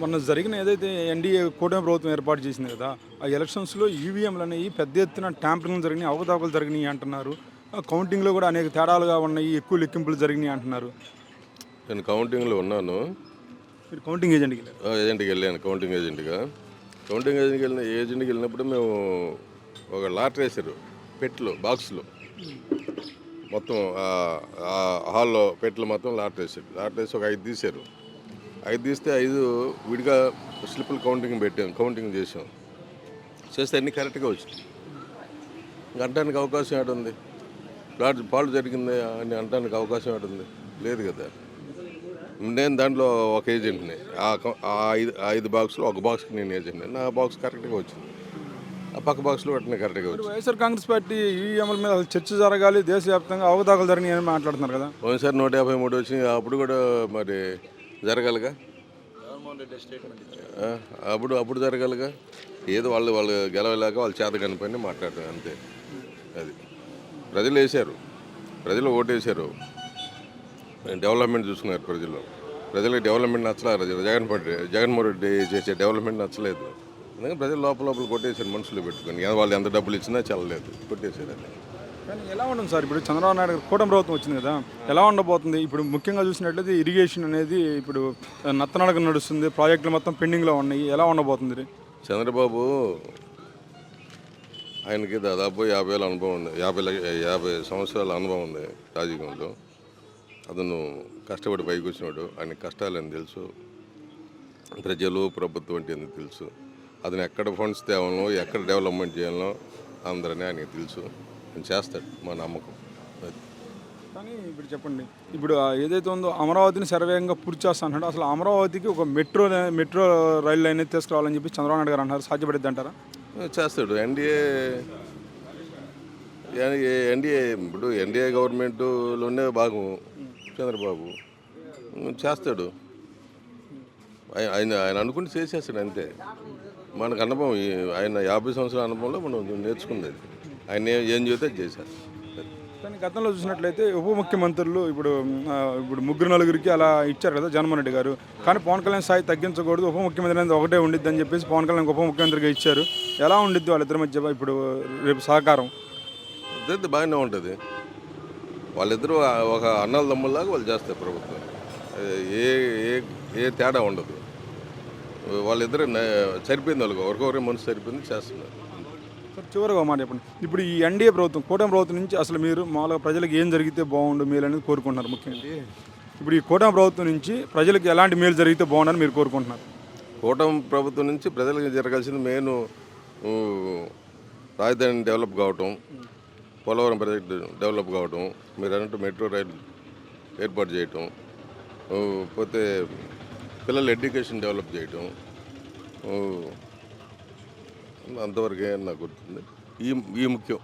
మొన్న జరిగిన ఏదైతే ఎన్డీఏ కూటమి ప్రభుత్వం ఏర్పాటు చేసింది కదా, ఆ ఎలక్షన్స్‌లో ఈవీఎంలు అనేవి పెద్ద ఎత్తున ట్యాంపరింగ్‌లు జరిగినాయి, అవకతవకలు జరిగినాయి అంటున్నారు. కౌంటింగ్‌లో కూడా అనేక తేడాలుగా ఉన్నాయి, ఎక్కువ లెక్కింపులు జరిగినాయి అంటున్నారు. నేను కౌంటింగ్లో ఉన్నాను. మీరు కౌంటింగ్ ఏజెంట్‌కి వెళ్ళారు. ఏజెంట్కి వెళ్ళాను, కౌంటింగ్ ఏజెంట్గా. కౌంటింగ్ ఏజెంట్కి వెళ్ళినప్పుడు మేము ఒక లాటరీ వేసారు పెట్లు బాక్సులు మొత్తం ఆ హాల్లో పెట్లు మొత్తం లాటరీ వేసారు. లాటరీ వేసి ఒక 5 తీశారు. 5 తీస్తే 5 విడిగా స్లిప్పులు కౌంటింగ్ చేసాం. చేస్తే అన్నీ కరెక్ట్గా వచ్చింది. ఇంక అనడానికి అవకాశం ఏడుంది? పాలు జరిగింది అని అనడానికి అవకాశం ఏడుంది? లేదు కదా. నేను దాంట్లో ఒక ఏజెంట్ని. ఆ 5 బాక్సులు ఒక బాక్స్కి నేను ఏజెంట్ని. నా బాక్స్ కరెక్ట్గా వచ్చింది. ఆ పక్క బాక్స్లో వెంటనే కరెక్ట్గా వచ్చింది. వైఎస్ఆర్ కాంగ్రెస్ పార్టీ ఈవీఎంల మీద అసలు చర్చ జరగాలి, దేశవ్యాప్తంగా అవకతవకలు జరిగినాయి అని మాట్లాడుతున్నారు కదా. పోయినసారి 153 వచ్చినాయి. అప్పుడు కూడా మరి జరగాలిగా. అప్పుడు జరగాలిగా. ఏదో వాళ్ళు గెలవలేక వాళ్ళు చేత కనిపోయినా మాట్లాడటం అంతే. అది ప్రజలు వేశారు, ప్రజలు ఓటేశారు, డెవలప్మెంట్ చూసుకున్నారు ప్రజలకు డెవలప్మెంట్ నచ్చలేదు. జగన్మోహన్ రెడ్డి చేసే డెవలప్మెంట్ నచ్చలేదు. అందుకని ప్రజలు లోపల కొట్టేశారు మనసులో పెట్టుకొని. వాళ్ళు ఎంత డబ్బులు ఇచ్చినా చల్లలేదు, కొట్టేశారు. అది కానీ ఎలా ఉంటుంది సార్, ఇప్పుడు చంద్రబాబు నాయుడు కూటమి ప్రభుత్వం వచ్చింది కదా, ఎలా ఉండబోతుంది? ఇప్పుడు ముఖ్యంగా చూసినట్లయితే ఇరిగేషన్ అనేది ఇప్పుడు నత్తనడక నడుస్తుంది, ప్రాజెక్టులు మొత్తం పెండింగ్లో ఉన్నాయి. ఎలా ఉండబోతుంది? చంద్రబాబు ఆయనకి దాదాపు 50 ఏళ్ళ అనుభవం ఉంది, 50 సంవత్సరాల అనుభవం ఉంది రాజకీయంలో. అతను కష్టపడి పైకి వచ్చినాడు. ఆయన కష్టాలని తెలుసు, ప్రజలు ప్రభుత్వం అంటే ఎందుకు తెలుసు, అతను ఎక్కడ ఫండ్స్ తేవాలో, ఎక్కడ డెవలప్మెంట్ చేయాలో అందరని ఆయనకి తెలుసు. ఆయన చేస్తాడు, మా నమ్మకం. కానీ ఇప్పుడు చెప్పండి, ఇప్పుడు ఏదైతే ఉందో అమరావతిని శరవేగంగా పూర్తి చేస్తా అంటాడు. అసలు అమరావతికి ఒక మెట్రో రైలు లైన్ అయితే తీసుకురావాలని చెప్పి చంద్రబాబు నాయుడు గారు అంటారు. సాధ్యపడిద్ది అంటారా? చేస్తాడు. ఎన్డీఏ గవర్నమెంట్లోనే భాగం చంద్రబాబు. చేస్తాడు. ఆయన అనుకుంటే చేసేస్తాడు అంతే. మనకు అనుభవం, ఆయన 50 సంవత్సరాల అనుభవంలో మనం నేర్చుకుంది. ఆయన ఏం చెబితే చేశారు. కానీ గతంలో చూసినట్లయితే ఉప ముఖ్యమంత్రులు ఇప్పుడు ముగ్గురు నలుగురికి అలా ఇచ్చారు కదా జగన్మోహన్ రెడ్డి గారు. కానీ పవన్ కళ్యాణ్ స్థాయి తగ్గించకూడదు, ఉప ముఖ్యమంత్రి అనేది ఒకటే ఉండిద్ది అని చెప్పేసి పవన్ కళ్యాణ్ ఉప ముఖ్యమంత్రిగా ఇచ్చారు. ఎలా ఉండిద్ది వాళ్ళిద్దరి మధ్య ఇప్పుడు రేపు సహకారం? అదే బాగానే ఉంటుంది. వాళ్ళిద్దరూ ఒక అన్నల దమ్ముల్లాగా వాళ్ళు చేస్తారు ప్రభుత్వం. ఏ తేడా ఉండదు. వాళ్ళిద్దరు సరిపోయింది, ఒకరికొకరి మనసు సరిపోయింది, చేస్తున్నారు. సార్ చివరిగా మాట చెప్పండి, ఇప్పుడు ఈ ఎన్డీఏ ప్రభుత్వం, కూటమి ప్రభుత్వం నుంచి అసలు మీరు మామూలుగా ప్రజలకు ఏం జరిగితే బాగుండు, మేలు అనేది కోరుకుంటున్నారు? ముఖ్యంగా ఇప్పుడు ఈ కూటమి ప్రభుత్వం నుంచి ప్రజలకు ఎలాంటి మేలు జరిగితే బాగుండని మీరు కోరుకుంటున్నారు? కూటమి ప్రభుత్వం నుంచి ప్రజలకు జరగాల్సింది మెయిన్ రాజధాని డెవలప్ కావటం, పోలవరం ప్రాజెక్టు డెవలప్ కావటం, మీరు అన్నట్టు మెట్రో రైలు ఏర్పాటు చేయటం, పోతే పిల్లల ఎడ్యుకేషన్ డెవలప్ చేయటం, అంతవరకే నాకు గుర్తుంది. ఈ ముఖ్యం.